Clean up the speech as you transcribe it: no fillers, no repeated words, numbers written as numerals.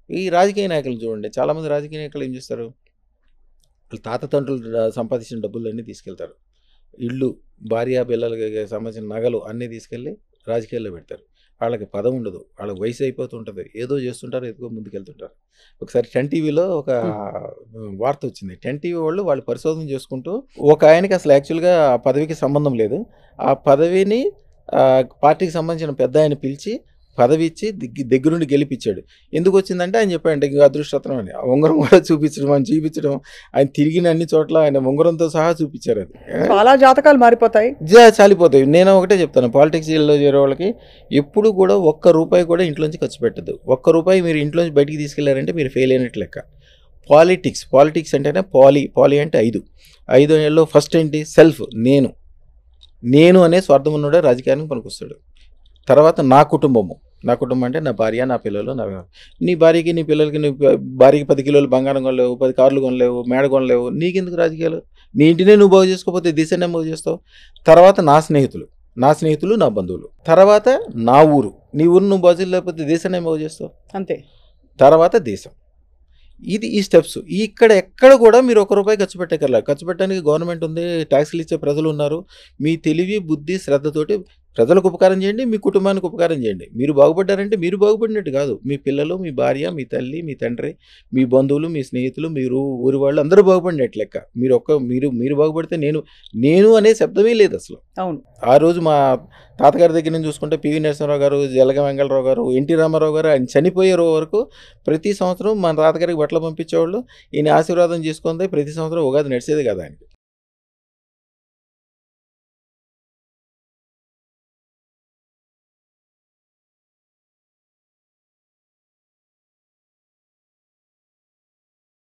ఈ రాజకీయ నాయకులు చూడండి, చాలామంది రాజకీయ నాయకులు ఏం చేస్తారు, వాళ్ళ తాత తండ్రులు సంపాదించిన డబ్బులన్నీ తీసుకెళ్తారు. ఇళ్ళు, భార్య పిల్లలకి సంబంధించిన నగలు అన్నీ తీసుకెళ్ళి రాజకీయాల్లో పెడతారు. వాళ్ళకి పదం ఉండదు, వాళ్ళకి వయసు అయిపోతుంటుంది, ఏదో చేస్తుంటారు, ఎదుగో ముందుకెళ్తుంటారు. ఒకసారి 10 టీవీలో ఒక వార్త వచ్చింది. 10 టీవీ వాళ్ళు పరిశోధన చేసుకుంటూ ఒక ఆయనకి అసలు యాక్చువల్గా ఆ పదవికి సంబంధం లేదు, ఆ పదవిని పార్టీకి సంబంధించిన పెద్ద ఆయన పిలిచి పదవి ఇచ్చి దగ్గరుండి గెలిపించాడు. ఎందుకు వచ్చిందంటే ఆయన చెప్పాడంటే ఇంకా అదృష్టరత్నం అని. ఆ ఉంగరం కూడా చూపించడం ఆయన తిరిగిన అన్ని చోట్ల ఆయన ఉంగరంతో సహా చూపించారు. అది చాలా జాతకాలు మారిపోతాయి, చాలిపోతాయి. నేను ఒకటే చెప్తాను, పాలిటిక్స్లో చేరే వాళ్ళకి ఎప్పుడు కూడా ఒక్క రూపాయి కూడా ఇంట్లోంచి ఖర్చు పెట్టద్దు. ఒక్క రూపాయి మీరు ఇంట్లోంచి బయటికి తీసుకెళ్లారంటే మీరు ఫెయిల్ అయినట్లు లెక్క. పాలిటిక్స్ అంటేనే పాలి అంటే 5 ఫస్ట్ ఏంటి, సెల్ఫ్, నేను అనే స్వార్థం ఉన్నోడే రాజకీయానికి పనికొస్తాడు. తర్వాత నా కుటుంబం అంటే నా భార్య, నా పిల్లలు, నీ భార్యకి నీ పిల్లలకి, నీ భార్యకి 10 కిలోలు బంగారం కొనలేవు, 10 కార్లు కొనలేవు, మేడ కొనలేవు, నీకెందుకు రాజకీయాలు? నీ ఇంటినే నువ్వు బాగు చేసుకోకపోతే దిశనే బాగు చేస్తావు. తర్వాత నా స్నేహితులు నా బంధువులు, తర్వాత నా ఊరు, నీ ఊరు నువ్వు బాగు చేయలేకపోతే దేశాన్ని బాగు చేస్తావు, అంతే. తర్వాత దేశం. ఈ స్టెప్స్. ఎక్కడ కూడా మీరు ₹1 ఖర్చు పెట్టగలరు. ఖర్చు పెట్టడానికి గవర్నమెంట్ ఉంది, ట్యాక్స్లు ఇచ్చే ప్రజలు ఉన్నారు. మీ తెలివి, బుద్ధి, శ్రద్ధతోటి ప్రజలకు ఉపకారం చేయండి, మీ కుటుంబానికి ఉపకారం చేయండి. మీరు బాగుపడ్డారంటే మీరు బాగుపడినట్టు కాదు, మీ పిల్లలు, మీ భార్య, మీ తల్లి, మీ తండ్రి, మీ బంధువులు, మీ స్నేహితులు, మీరు ఊరి వాళ్ళు అందరూ బాగుపడినట్టు లెక్క. మీరు బాగుపడితే నేను అనే శబ్దమే లేదు అసలు. అవును. ఆ రోజు మా తాతగారి దగ్గర నుంచి చూసుకుంటే పివి నరసింహారావు గారు, జలగ వెంగళరావు గారు, ఎన్టీ రామారావు గారు, ఆయన చనిపోయే వరకు ప్రతి సంవత్సరం మన తాతగారికి బట్టలు పంపించేవాళ్ళు. ఈయన ఆశీర్వాదం చేసుకుంది ప్రతి సంవత్సరం ఉగాది నడిచేది కదా ఆయనకి.